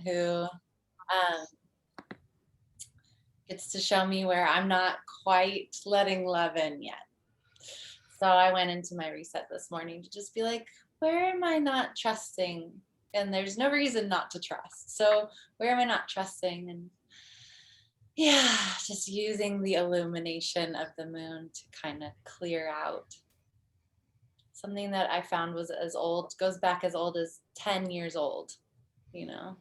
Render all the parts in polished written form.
who gets to show me where I'm not quite letting love in yet. So I went into my reset this morning to just be like, where am I not trusting? And there's no reason not to trust. So where am I not trusting? And yeah, just using the illumination of the moon to kind of clear out something that I found was goes back as old as 10 years old, you know,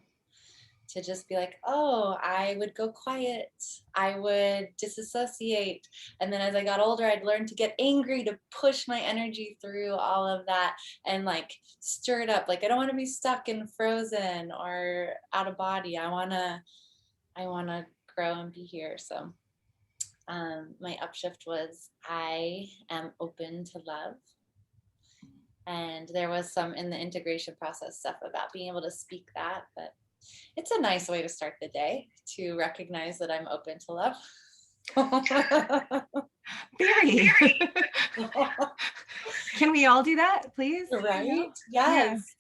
to just be like, oh, I would go quiet. I would disassociate. And then as I got older, I'd learn to get angry to push my energy through all of that and like stir it up. Like, I don't want to be stuck and frozen or out of body. I want to grow and be here. So my upshift was, I am open to love. And there was some in the integration process stuff about being able to speak that, but it's a nice way to start the day, to recognize that I'm open to love. Very. Can we all do that, please? Right? You know? Yes.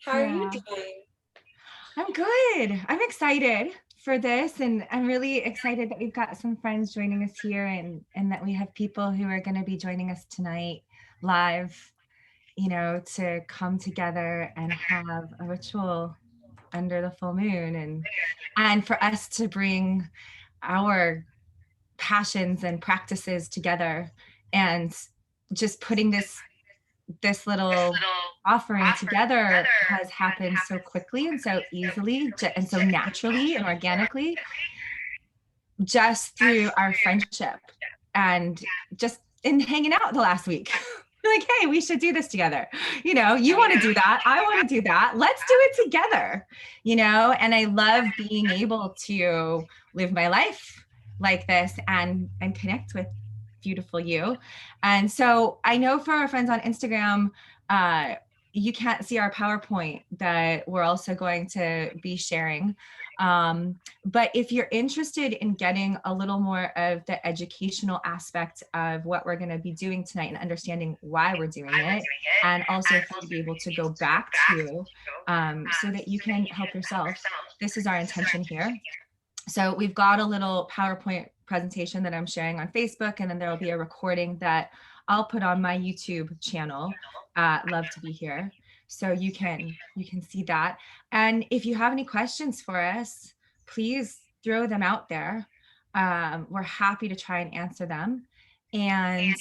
Yeah. How are you doing? I'm good. I'm excited for this, and I'm really excited that we've got some friends joining us here, and that we have people who are going to be joining us tonight live, you know, to come together and have a ritual under the full moon, and for us to bring our passions and practices together, and just putting this little offering together has happened so quickly and so easily and so naturally and organically, just through our friendship and just in hanging out the last week. Like, hey, we should do this together. You know, you want to do that. I want to do that. Let's do it together, you know? And I love being able to live my life like this and connect with beautiful you. And so I know for our friends on Instagram, you can't see our PowerPoint that we're also going to be sharing. But if you're interested in getting a little more of the educational aspect of what we're going to be doing tonight and understanding why we're doing it, and also for you to be able to go back to, so that you can help yourself, this is our intention here. So we've got a little PowerPoint presentation that I'm sharing on Facebook, and then there'll be a recording that I'll put on my YouTube channel, Love to Be Here. So you can see that. And if you have any questions for us, please throw them out there. We're happy to try and answer them. And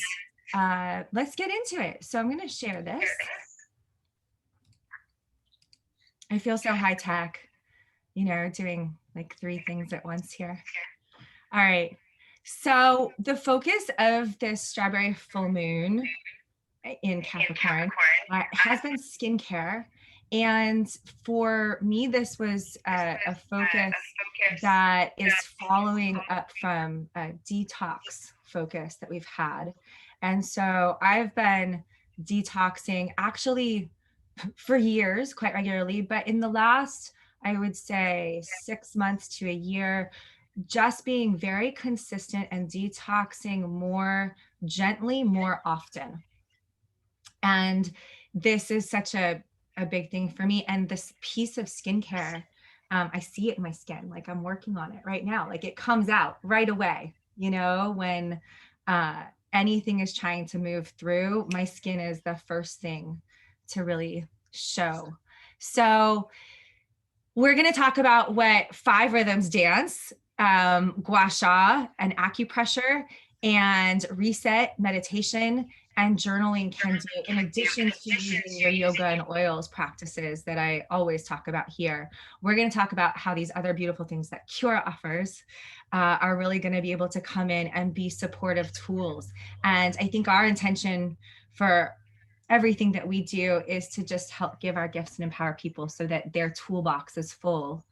let's get into it. So I'm going to share this. I feel so high tech, you know, doing like 3 things at once here. All right. So the focus of this strawberry full moon in Capricorn has been skincare. And for me, this was a focus that is following up from a detox focus that we've had. And so I've been detoxing actually for years, quite regularly, but in the last, I would say 6 months to a year, just being very consistent and detoxing more gently, more often. And this is such a big thing for me. And this piece of skincare, I see it in my skin, like I'm working on it right now. Like it comes out right away, you know, when anything is trying to move through, my skin is the first thing to really show. So we're going to talk about what 5 rhythms dance, gua sha and acupressure and reset meditation and journaling can do, in addition to using your yoga and oils practices that I always talk about here. We're going to talk about how these other beautiful things that Kiaora offers are really going to be able to come in and be supportive tools. And I think our intention for everything that we do is to just help give our gifts and empower people so that their toolbox is full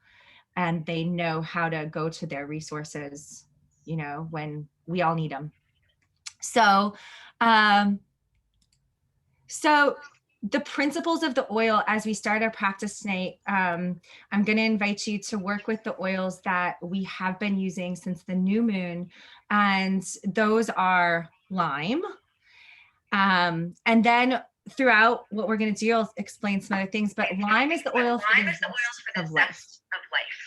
and they know how to go to their resources, you know, when we all need them. So, so the principles of the oil as we start our practice tonight, I'm going to invite you to work with the oils that we have been using since the new moon. And those are lime. And then throughout what we're going to do, I'll explain some other things, but lime is the oil for the zest of life.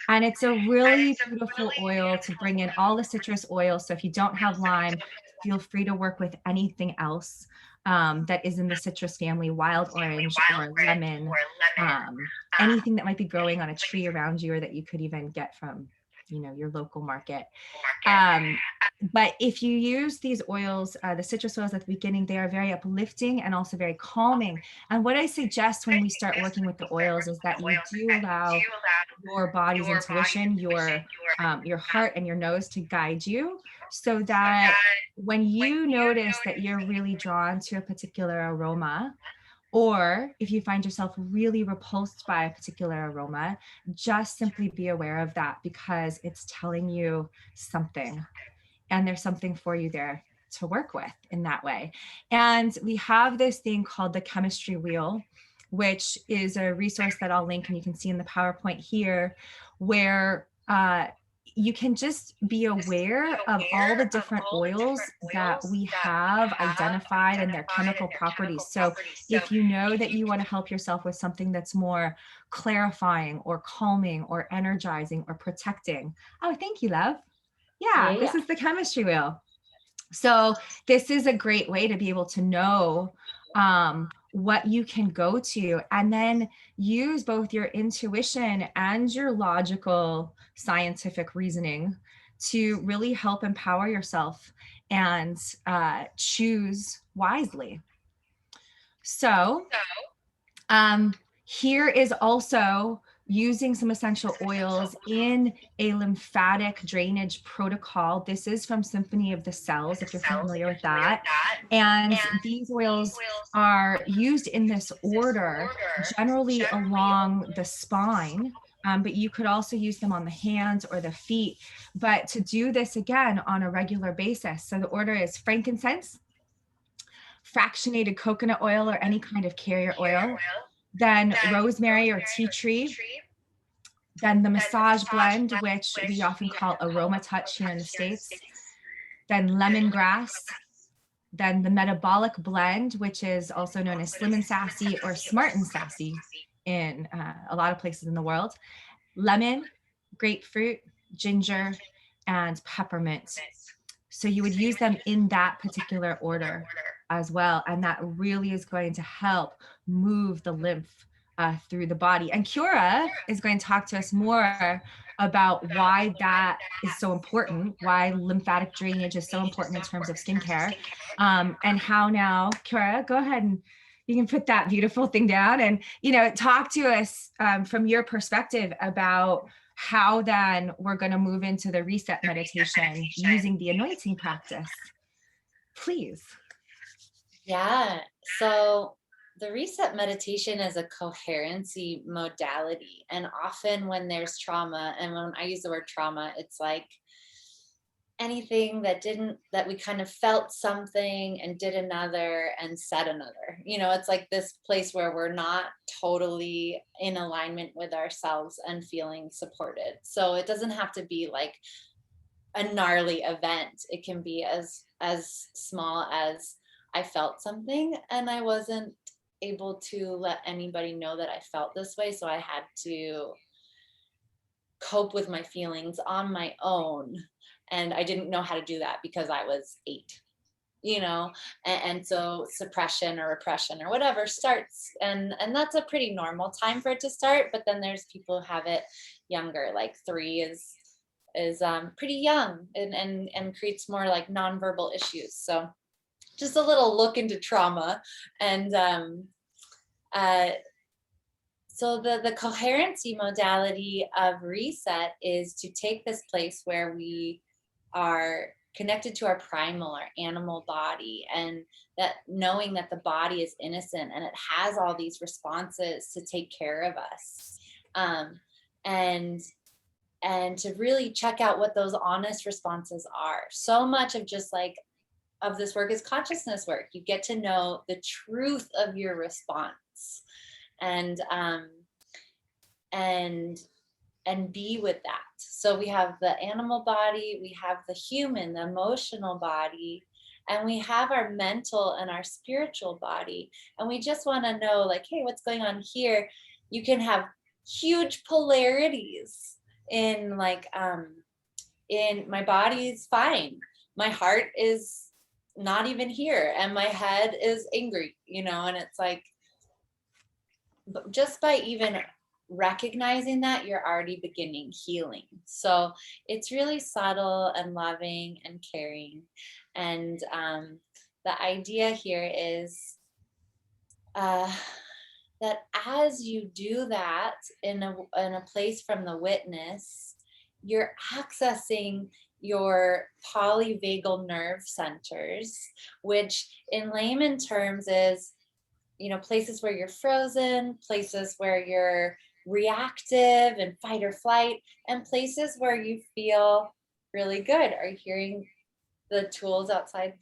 And it's a really beautiful oil to bring in all the citrus oils. So if you don't have lime, feel free to work with anything else that is in the citrus family, wild orange or lemon, anything that might be growing on a tree around you or that you could even get from, your local market. But if you use these oils, the citrus oils at the beginning, they are very uplifting and also very calming. And what I suggest when we start working with the oils is that you do allow your body's intuition, your heart and your nose to guide you, so that when you notice that you're really drawn to a particular aroma, or if you find yourself really repulsed by a particular aroma, just simply be aware of that, because it's telling you something, and there's something for you there to work with in that way. And we have this thing called the chemistry wheel, which is a resource that I'll link and you can see in the PowerPoint here, where you can just be aware of all the different oils that we have identified and their chemical properties. So if you know that you want to help yourself with something that's more clarifying or calming or energizing or protecting. Oh, thank you, love. Yeah, this is the chemistry wheel. So this is a great way to be able to know what you can go to, and then use both your intuition and your logical scientific reasoning to really help empower yourself and choose wisely. So here is also using some essential oils in a lymphatic drainage protocol. This is from Symphony of the Cells, if you're familiar with that. And these oils are used in this order, generally along the spine, but you could also use them on the hands or the feet. But to do this again on a regular basis. So the order is frankincense, fractionated coconut oil or any kind of carrier oil, then rosemary or tea tree, then the massage blend, which we often call aroma touch here in the States, then lemongrass, then the metabolic blend, which is also known as slim and sassy or smart and sassy in a lot of places in the world, lemon, grapefruit, ginger, and peppermint. So you would use them in that particular order as well. And that really is going to help move the lymph through the body. And Kiaora is going to talk to us more about why that is so important, why lymphatic drainage is so important in terms of skincare, and how now, Kiaora, go ahead and you can put that beautiful thing down and, talk to us from your perspective about how then we're going to move into the reset meditation using the anointing practice. Please. Yeah. So the reset meditation is a coherency modality. And often when there's trauma, and when I use the word trauma, it's like anything that we kind of felt something and did another and said another. It's like this place where we're not totally in alignment with ourselves and feeling supported. So it doesn't have to be like a gnarly event. It can be as small as I felt something and I wasn't able to let anybody know that I felt this way. So I had to cope with my feelings on my own. And I didn't know how to do that because I was 8, and so suppression or repression or whatever starts. And that's a pretty normal time for it to start. But then there's people who have it younger, like 3 is pretty young and creates more like nonverbal issues. So just a little look into trauma. And so the coherency modality of reset is to take this place where we are connected to our primal or animal body, and that knowing that the body is innocent and it has all these responses to take care of us, and to really check out what those honest responses are. So much of just like of this work is consciousness work. You get to know the truth of your response, and be with that. So we have the animal body, we have the human, the emotional body, and we have our mental and our spiritual body, and we just want to know, like, hey, what's going on here? You can have huge polarities in, like, in my body's fine, my heart is not even here, and my head is angry, and it's like, just by even recognizing that, you're already beginning healing. So it's really subtle and loving and caring. And the idea here is uh, that as you do that in a place from the witness, you're accessing your polyvagal nerve centers, which in layman terms is, places where you're frozen, places where you're reactive and fight or flight, and places where you feel really good. Are you hearing the tools outside?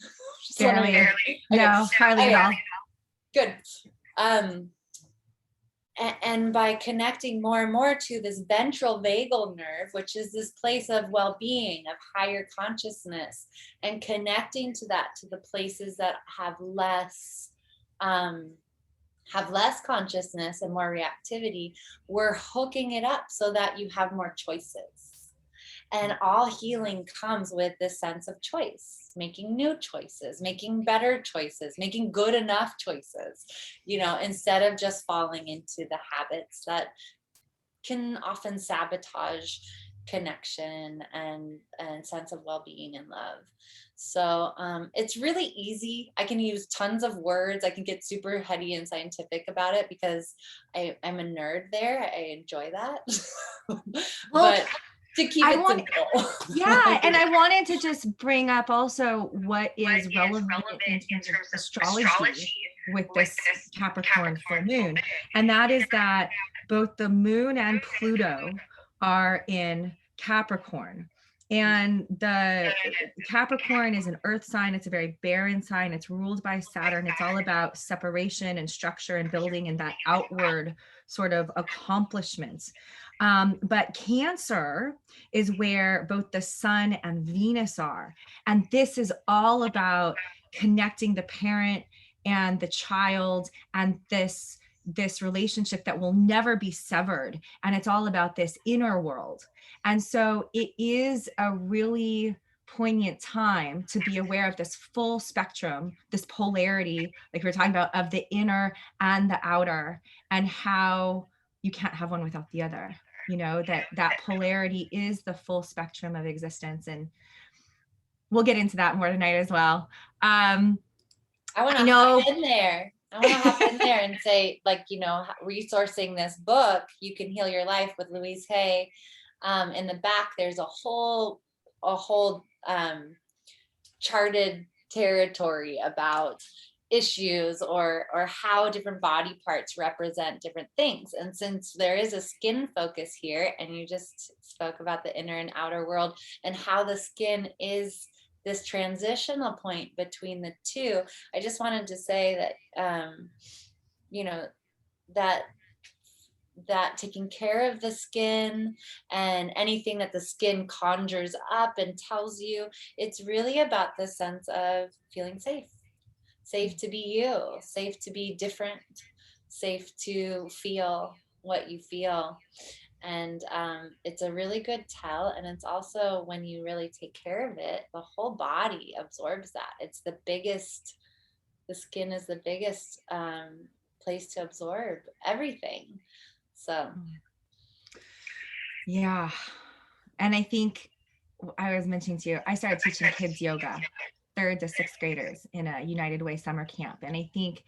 Barely. Okay. No, hardly at all. Good. And by connecting more and more to this ventral vagal nerve, which is this place of well-being, of higher consciousness, and connecting to that, to the places that have less consciousness and more reactivity, we're hooking it up so that you have more choices. And all healing comes with this sense of choice, making new choices, making better choices, making good enough choices, instead of just falling into the habits that can often sabotage connection and sense of well-being and love. So it's really easy. I can use tons of words. I can get super heady and scientific about it because I'm a nerd there. I enjoy that. But to keep it simple. Yeah, and I wanted to just bring up also what is relevant in terms of astrology with this Capricorn full moon. And that is that both the moon and Pluto are in Capricorn. And the Capricorn is an earth sign. It's a very barren sign. It's ruled by Saturn. It's all about separation and structure and building and that outward sort of accomplishments. But Cancer is where both the sun and Venus are. And this is all about connecting the parent and the child and this relationship that will never be severed. And it's all about this inner world. And so it is a really poignant time to be aware of this full spectrum, this polarity, like we were talking about, of the inner and the outer, and how you can't have one without the other. That polarity is the full spectrum of existence. And we'll get into that more tonight as well. I want to hop in there. And say, like, resourcing this book, You Can Heal Your Life with Louise Hay. In the back, there's a whole charted territory about issues or how different body parts represent different things. And since there is a skin focus here, and you just spoke about the inner and outer world and how the skin is this transitional point between the two, I just wanted to say that that taking care of the skin and anything that the skin conjures up and tells you, it's really about the sense of feeling safe to be you, safe to be different, safe to feel what you feel. And it's a really good tell. And it's also, when you really take care of it, the whole body absorbs that. It's the skin is the biggest place to absorb everything. So yeah. And I think I was mentioning to you, I started teaching kids yoga, 3rd to 6th graders, in a United Way summer camp. And I think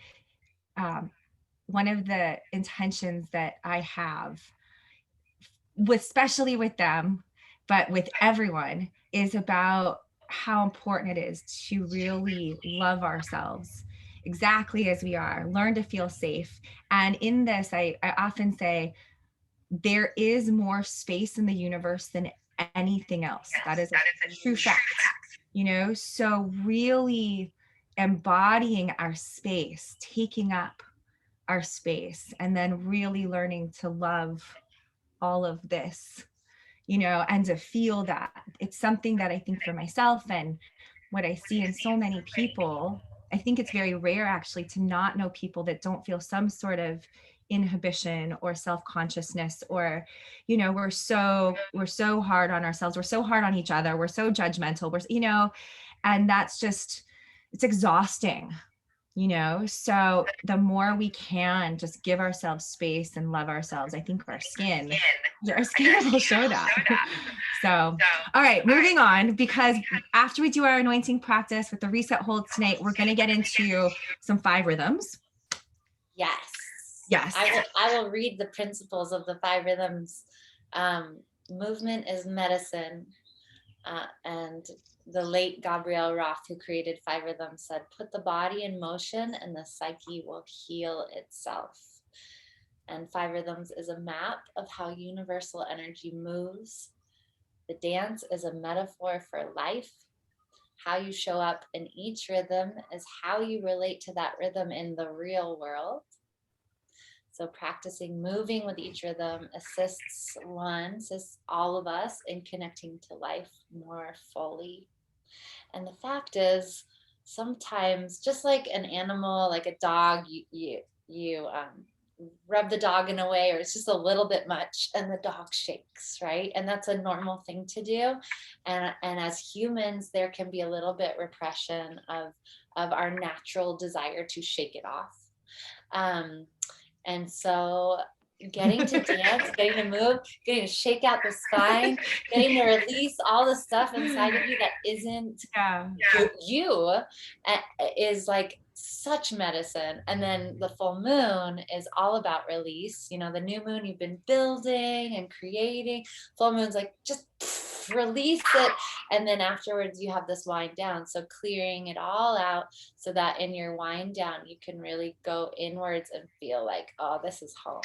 one of the intentions that I have, especially with them, but with everyone, is about how important it is to really love ourselves exactly as we are, learn to feel safe. And in this, I often say, there is more space in the universe than anything else. Yes, that is a true fact. So really embodying our space, taking up our space, and then really learning to love all of this, and to feel that. It's something that I think for myself and what I see in so many people. I think it's very rare actually to not know people that don't feel some sort of inhibition or self-consciousness, or, you know, we're so hard on ourselves, we're so hard on each other, we're so judgmental, we're, you know, and that's just, it's exhausting, you know. So the more we can just give ourselves space and love ourselves, I think our skin will show that. So, all right, moving on, because after we do our anointing practice with the reset holds tonight, we're going to get into some 5 rhythms. Yes. Yes. I will read the principles of the 5 rhythms. Movement is medicine. And the late Gabrielle Roth, who created 5 rhythms, said, put the body in motion and the psyche will heal itself. And 5 rhythms is a map of how universal energy moves. The dance is a metaphor for life. How you show up in each rhythm is how you relate to that rhythm in the real world. So practicing moving with each rhythm assists all of us in connecting to life more fully. And the fact is, sometimes, just like an animal, like a dog, you rub the dog in a way, or it's just a little bit much, and the dog shakes, right? And that's a normal thing to do. And as humans, there can be a little bit repression of our natural desire to shake it off. And so getting to dance, getting to move, getting to shake out the spine, getting to release all the stuff inside of you that isn't you is like such medicine. And then the full moon is all about release. You know, the new moon you've been building and creating, full moon's like just release it, and then afterwards you have this wind down. So clearing it all out so that in your wind down you can really go inwards and feel like, oh, this is home.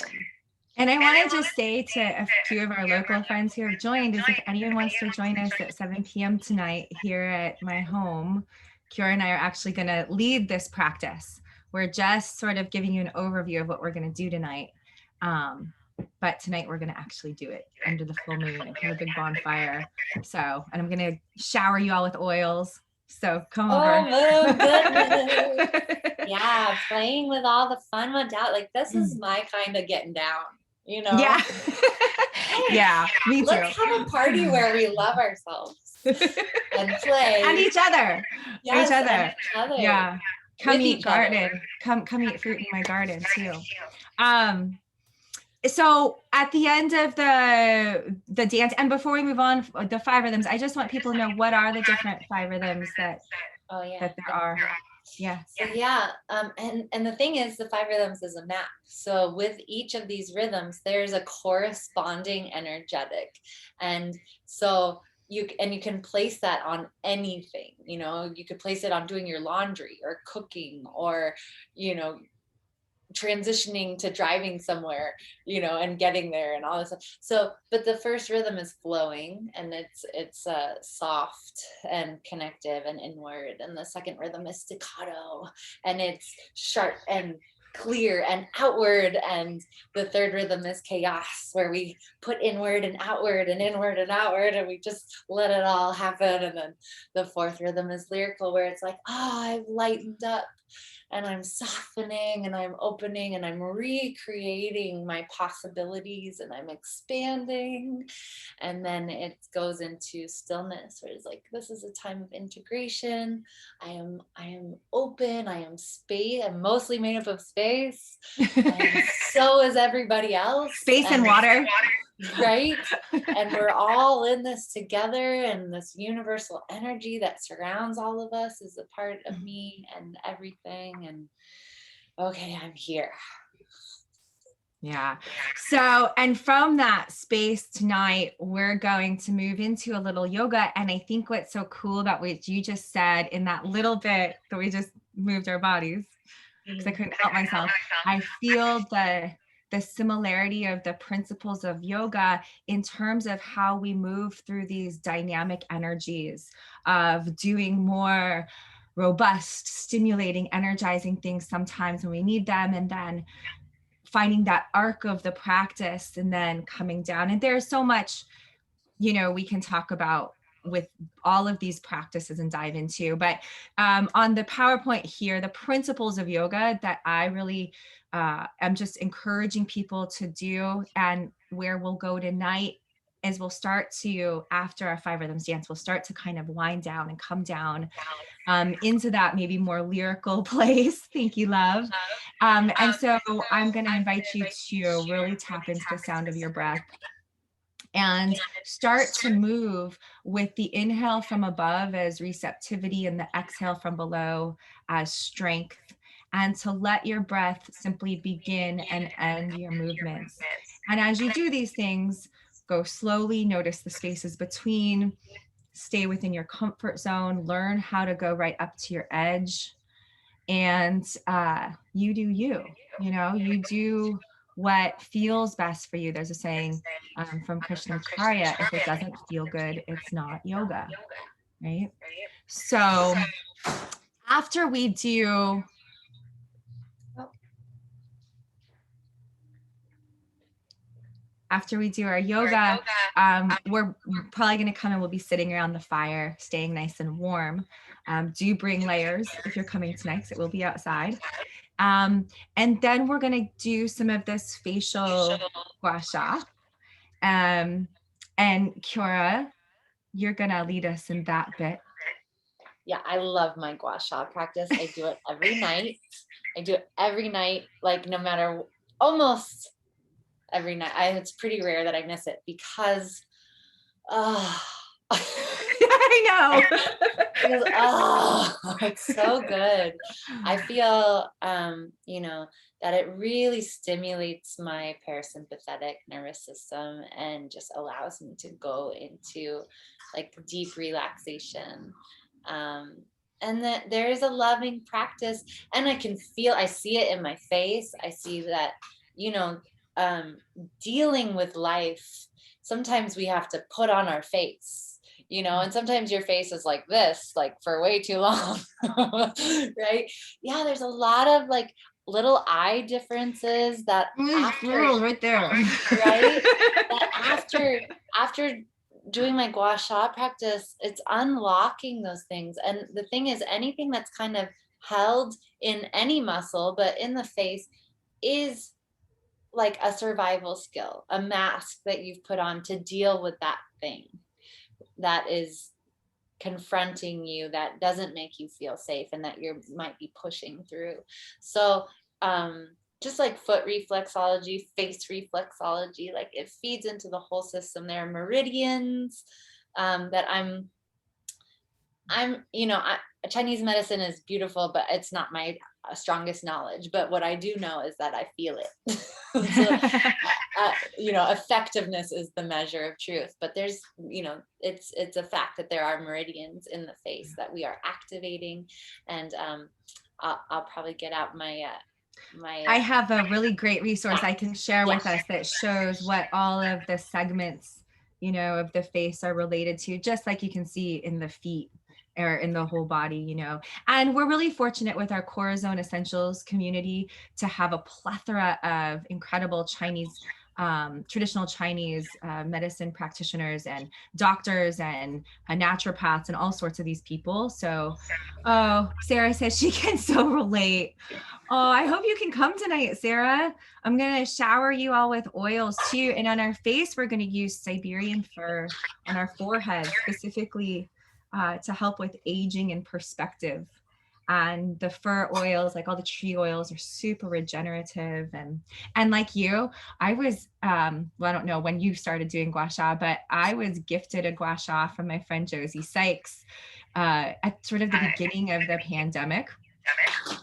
And I want to just say to a few of our local friends who have joined, is if anyone wants to join us at 7 p.m. tonight here at my home, Kiaora and I are actually going to lead this practice. We're just sort of giving you an overview of what we're going to do tonight. But tonight we're going to actually do it under the full moon and have a big bonfire. So, and I'm going to shower you all with oils. So come over. Oh, goodness. Yeah, playing with all the fun modalities. Like, this is my kind of getting down, you know? Yeah. Yeah, me too. Let's have a party where we love ourselves and play. And each other. Yes, each other. and each other. Yeah. Come With eat each garden. Come eat fruit in my garden too. So at the end of the dance, and before we move on, the 5 rhythms, I just want people to know, what are the different 5 rhythms that there are. Yeah. So yeah, and the thing is, the 5 rhythms is a map. So with each of these rhythms, there's a corresponding energetic, and so you can place that on anything. You know, you could place it on doing your laundry or cooking, or, you know, transitioning to driving somewhere, you know, and getting there and all this stuff. So, but the first rhythm is flowing, and it's soft and connective and inward. And the second rhythm is staccato, and it's sharp and clear and outward. And the third rhythm is chaos, where we put inward and outward and inward and outward, and we just let it all happen. And then the fourth rhythm is lyrical, where it's like, oh, I've lightened up, and I'm softening, and I'm opening, and I'm recreating my possibilities, and I'm expanding. And then it goes into stillness, where it's like, this is a time of integration. I am open. I am space. I'm mostly made up of space. And so is everybody else. Space and water. Right? And we're all in this together, and this universal energy that surrounds all of us is a part of me and everything. And okay, I'm here. Yeah. So, and from that space tonight, we're going to move into a little yoga. And I think what's so cool about what you just said in that little bit that we just moved our bodies, because I couldn't help myself, I feel the similarity of the principles of yoga in terms of how we move through these dynamic energies of doing more robust, stimulating, energizing things sometimes when we need them, and then finding that arc of the practice and then coming down. And there's so much, you know, we can talk about with all of these practices and dive into. But on the PowerPoint here, the principles of yoga that I really am just encouraging people to do, and where we'll go tonight is we'll start to, after our 5 rhythms dance, we'll start to kind of wind down and come down into that maybe more lyrical place. Thank you, love. And so I'm going to invite you to really tap into the sound of your breath and start to move with the inhale from above as receptivity and the exhale from below as strength, and to let your breath simply begin and end your movements. And as you do these things, go slowly, notice the spaces between, stay within your comfort zone, learn how to go right up to your edge. And you do you, you do what feels best for you. There's a saying from Krishnamacharya, if it doesn't feel good, it's not yoga, right? So after we do our yoga, we're probably going to come and we'll be sitting around the fire, staying nice and warm. Do bring layers if you're coming tonight, because it will be outside. And then we're going to do some of this facial gua sha. And Kiaora, you're going to lead us in that bit. Yeah, I love my gua sha practice. I do it every night. Like no matter, almost every night. It's pretty rare that I miss it because I know. It's so good. I feel that it really stimulates my parasympathetic nervous system and just allows me to go into like deep relaxation. And that there is a loving practice, and I see it in my face. I see that, dealing with life, sometimes we have to put on our face, and sometimes your face is like this, like for way too long, right? Yeah, there's a lot of like little eye differences that after, right there, right? That after doing my gua sha practice, it's unlocking those things. And the thing is, anything that's kind of held in any muscle, but in the face, is like a survival skill, a mask that you've put on to deal with that thing that is confronting you, that doesn't make you feel safe, and that you might be pushing through. So just like foot reflexology, face reflexology, like it feeds into the whole system. There are meridians that Chinese medicine is beautiful, but it's not my strongest knowledge. But what I do know is that I feel it. So, effectiveness is the measure of truth. But there's, it's a fact that there are meridians in the face that we are activating. And I'll probably get out my I have a really great resource I can share with us that shows what all of the segments, of the face are related to, just like you can see in the feet or in the whole body, And we're really fortunate with our Corazon Essentials community to have a plethora of incredible Chinese, traditional Chinese medicine practitioners and doctors and naturopaths and all sorts of these people. So, Sarah says she can so relate. Oh, I hope you can come tonight, Sarah. I'm going to shower you all with oils too. And on our face, we're going to use Siberian fir on our forehead, specifically to help with aging and perspective. And the fir oils, like all the tree oils, are super regenerative. And like you, I was, I don't know when you started doing gua sha, but I was gifted a gua sha from my friend Josie Sykes at sort of the beginning of the pandemic.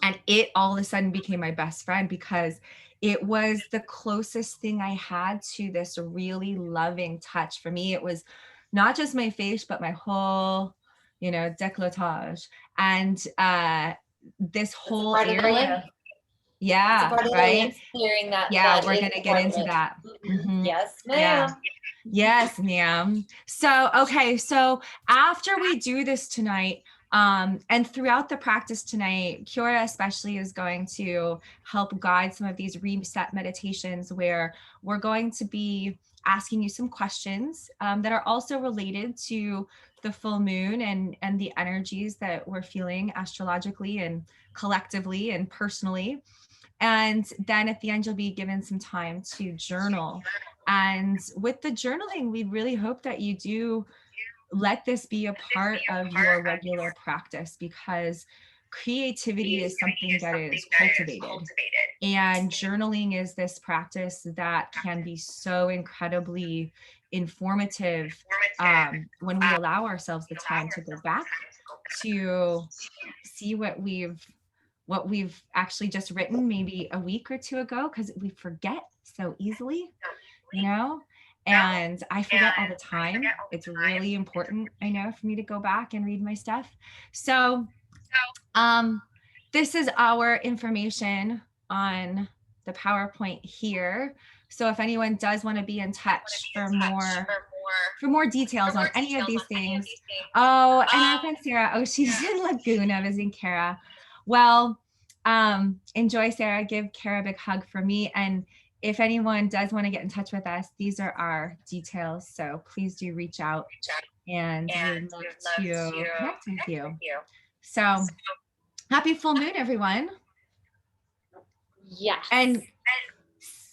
And it all of a sudden became my best friend because it was the closest thing I had to this really loving touch. For me, it was not just my face, but my whole, décolletage. And this whole area. Yeah, right. Yeah, we're going to get into that. Mm-hmm. Yes, ma'am. Yeah. Yes, ma'am. So, okay. So after we do this tonight, and throughout the practice tonight, Kiaora especially is going to help guide some of these reset meditations where we're going to be asking you some questions that are also related to the full moon and the energies that we're feeling astrologically and collectively and personally. And then at the end, you'll be given some time to journal. And with the journaling, we really hope that you do let this be a part of your regular practice, because creativity is something that is cultivated. And journaling is this practice that can be so incredibly informative when we allow ourselves the time to go back to see what we've actually just written maybe a week or two ago, because we forget so easily, you know? And I forget all the time. It's really important, I know, for me to go back and read my stuff. So this is our information on the PowerPoint here. So if anyone does want to be in touch for more details on any of these things. Oh, and our friend Sarah, oh, she's in Laguna visiting Kara. Well, enjoy, Sarah. Give Kara a big hug for me. And if anyone does want to get in touch with us, these are our details. So please do reach out, and we'd love to connect with you. So happy full moon, everyone. Yes. And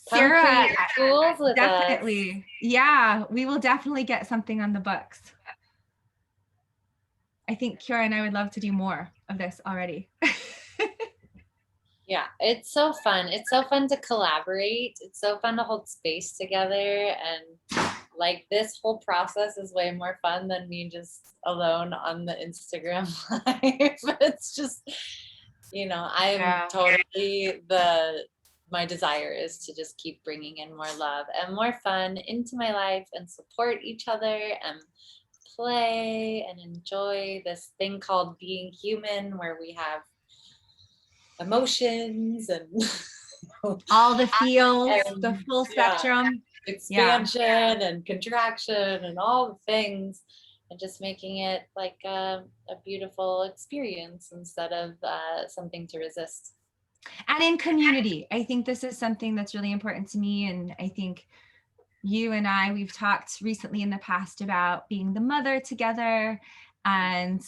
Sarah, tools with definitely. us. Yeah, we will definitely get something on the books. I think Kiaora and I would love to do more of this already. Yeah, it's so fun. It's so fun to collaborate. It's so fun to hold space together. And like, this whole process is way more fun than me just alone on the Instagram live. It's just, I'm totally my desire is to just keep bringing in more love and more fun into my life and support each other and play and enjoy this thing called being human, where we have emotions and all the feels, the full spectrum, expansion and contraction and all the things, and just making it like a beautiful experience instead of something to resist. And in community, I think this is something that's really important to me. And I think you and I, we've talked recently in the past about being the mother together. And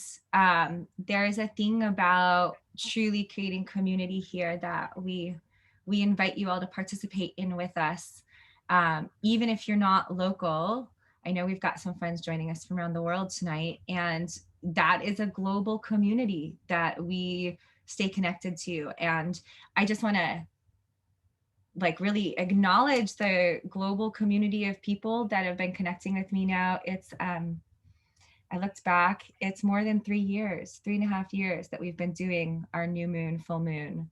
there is a thing about truly creating community here that we invite you all to participate in with us. Even if you're not local, I know we've got some friends joining us from around the world tonight, and that is a global community that we stay connected to. And I just want to really acknowledge the global community of people that have been connecting with me now. It's I looked back, it's more than 3 years, 3.5 years that we've been doing our new moon, full moon,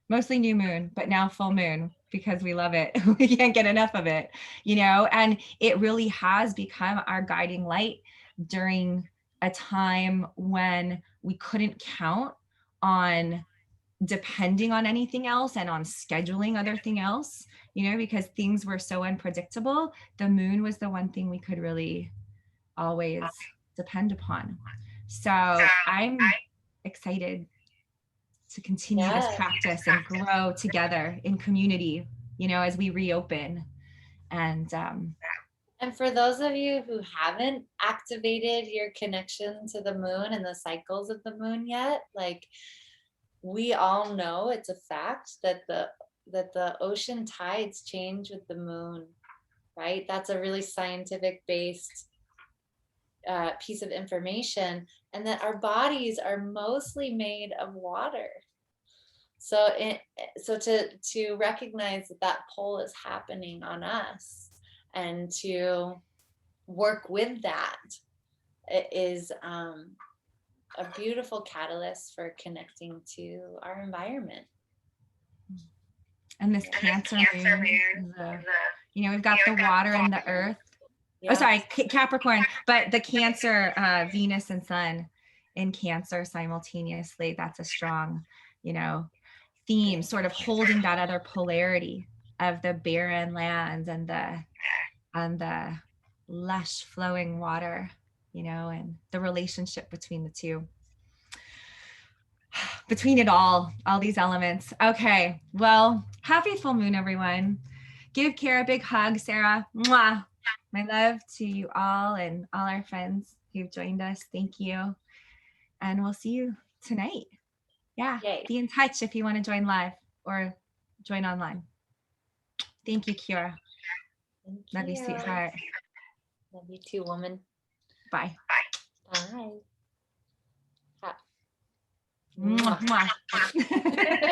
mostly new moon, but now full moon, because we love it. We can't get enough of it, and it really has become our guiding light during a time when we couldn't count on depending on anything else and on scheduling other thing else, because things were so unpredictable. The moon was the one thing we could really always depend upon. So I'm excited to continue this practice and grow together in community, as we reopen. And for those of you who haven't activated your connection to the moon and the cycles of the moon yet, we all know it's a fact that the ocean tides change with the moon, right? That's a really scientific based piece of information, and that our bodies are mostly made of water. So to recognize that pull is happening on us, and to work with that, it is a beautiful catalyst for connecting to our environment. And this Cancer moon, we've got the water and the earth. Yeah. Oh, sorry, Capricorn, but the Cancer, Venus and Sun in Cancer simultaneously. That's a strong, theme, sort of holding that other polarity of the barren lands and the lush flowing water, and the relationship between the two. Between it all these elements. Okay, well, happy full moon, everyone. Give Kara a big hug, Sarah. Mwah. My love to you all and all our friends who've joined us. Thank you. And we'll see you tonight. Yeah. Yay. Be in touch if you want to join live or join online. Thank you, Kiaora. Thank Love you, you. sweetheart. Love you too, woman. Bye. Bye. Ha. Mwah, mwah.